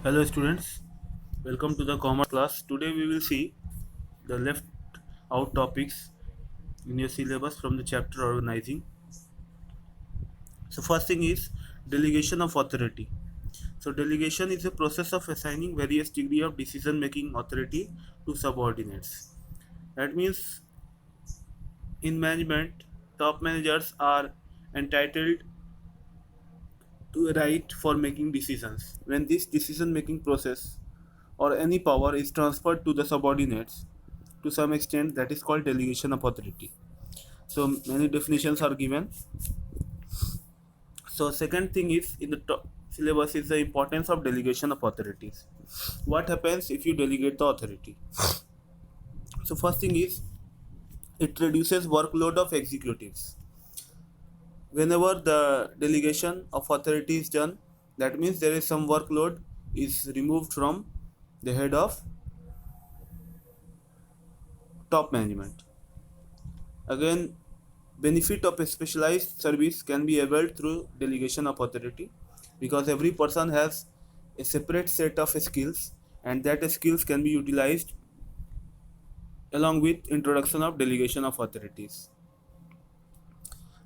Hello students, welcome to the commerce class. Today we will see the left out topics in your syllabus from the chapter organizing. So first thing is delegation of authority. So delegation is a process of assigning various degree of decision making authority to subordinates. That means in management, top managers are entitled to a right for making decisions. When this decision making process or any power is transferred to the subordinates, to some extent that is called delegation of authority. So many definitions are given. So second thing is in the syllabus is the importance of delegation of authorities. What happens if you delegate the authority? So first thing is it reduces workload of executives. Whenever the delegation of authority is done, that means there is some workload is removed from the head of top management. Again, benefit of a specialized service can be availed through delegation of authority because every person has a separate set of skills and that skills can be utilized along with introduction of delegation of authorities.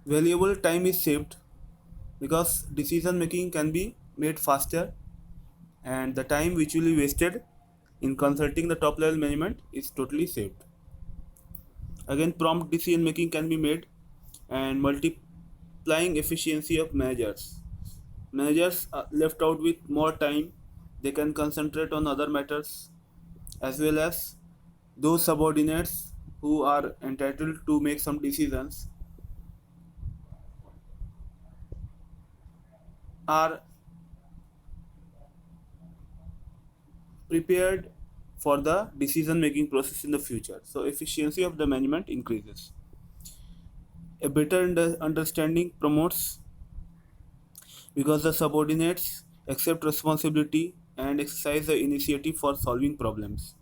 Valuable time is saved because decision making can be made faster and the time which will be wasted in consulting the top level management is totally saved. Again, prompt decision making can be made and multiplying efficiency of managers. Managers are left out with more time, they can concentrate on other matters as well as those subordinates who are entitled to make some decisions are prepared for the decision making process in the future. So efficiency of the management increases. A better understanding promotes because the subordinates accept responsibility and exercise the initiative for solving problems.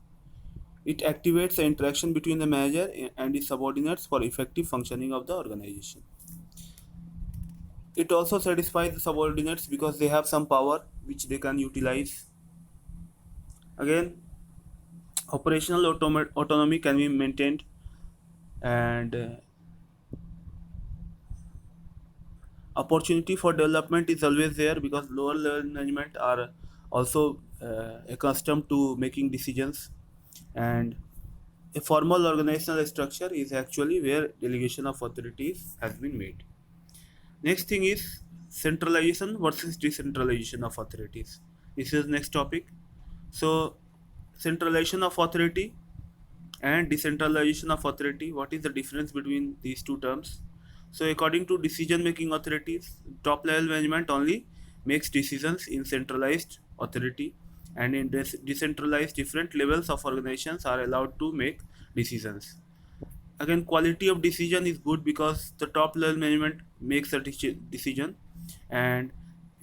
It activates the interaction between the manager and his subordinates for effective functioning of the organization. It also satisfies the subordinates because they have some power which they can utilize. Again, operational autonomy can be maintained and opportunity for development is always there because lower level management are also accustomed to making decisions, and a formal organizational structure is actually where delegation of authorities has been made. Next thing is centralization versus decentralization of authorities. This is next topic. So centralization of authority and decentralization of authority, what is the difference between these two terms? So according to decision making authorities, top level management only makes decisions in centralized authority, and in decentralized different levels of organizations are allowed to make decisions. Again, quality of decision is good because the top level management makes a decision, and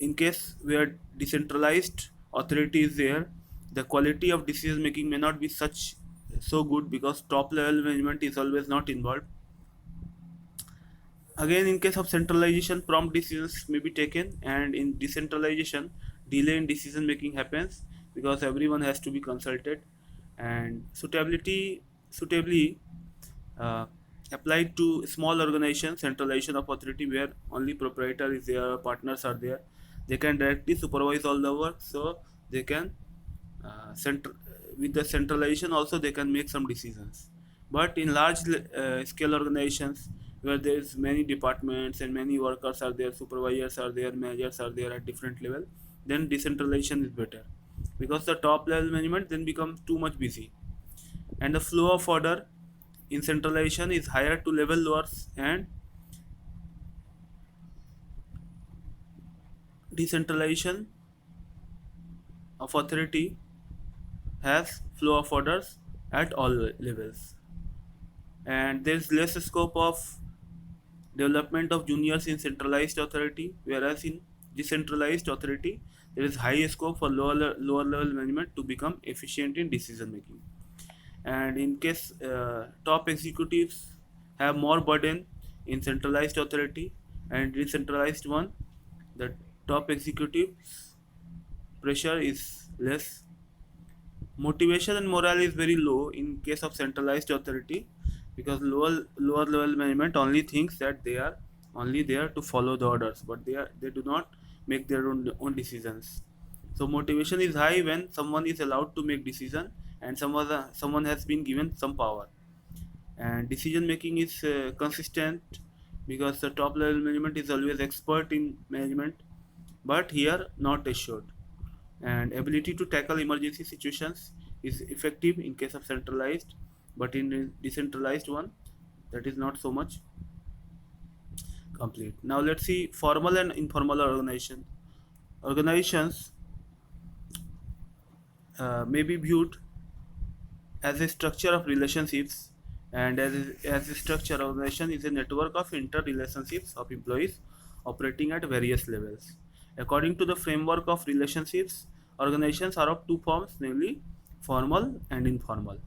in case where decentralized authority is there, the quality of decision making may not be such so good because top level management is always not involved. Again, in case of centralization, prompt decisions may be taken, and in decentralization, delay in decision making happens because everyone has to be consulted, and suitably uh, applied to small organizations, centralization of authority where only proprietor is there, partners are there, they can directly supervise all the work, so they can with the centralization also they can make some decisions. But in large scale organizations where there is many departments and many workers are there, supervisors are there, managers are there at different level, then decentralization is better because the top level management then becomes too much busy, and the flow of order in centralization is higher to level lowers, and decentralization of authority has flow of orders at all levels, and there is less scope of development of juniors in centralized authority, whereas in decentralized authority there is high scope for lower level management to become efficient in decision making. And in case top executives have more burden in centralized authority and decentralized one, the top executives pressure is less. Motivation and morale is very low in case of centralized authority, because lower level management only thinks that they are only there to follow the orders, but they do not make their own decisions. So motivation is high when someone is allowed to make decision, and someone has been given some power. And decision making is consistent, because the top level management is always expert in management, but here not assured. And ability to tackle emergency situations is effective in case of centralized, but in a decentralized one, that is not so much complete. Now let's see formal and informal organizations may be viewed as a structure of relationships, and as a structure, organization is a network of interrelationships of employees operating at various levels. According to the framework of relationships, organizations are of two forms, namely formal and informal.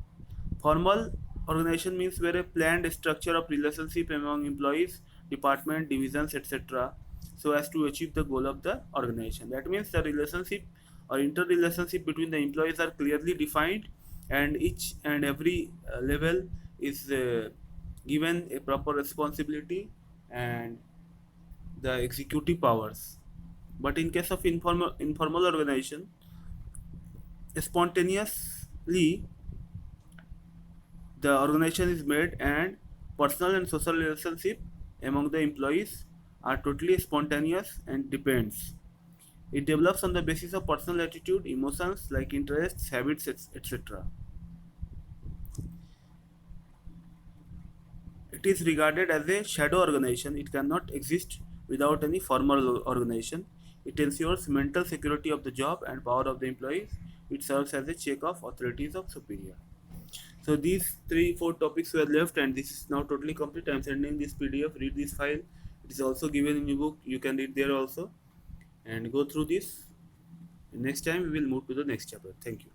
Formal organization means where a planned structure of relationship among employees, department, divisions, etc., so as to achieve the goal of the organization. That means the relationship or interrelationship between the employees are clearly defined, and each and every level is given a proper responsibility and the executive powers. But in case of informal organization, spontaneously the organization is made, and personal and social relationship among the employees are totally spontaneous and depends. It develops on the basis of personal attitude, emotions like interests, habits, etc. It is regarded as a shadow organization. It cannot exist without any formal organization. It ensures mental security of the job and power of the employees. It serves as a check of authorities of superior. So these 3-4 topics were left, and this is now totally complete. I am sending this PDF. Read this file. It is also given in ebook. You can read there also and go through this. Next time we will move to the next chapter. Thank you.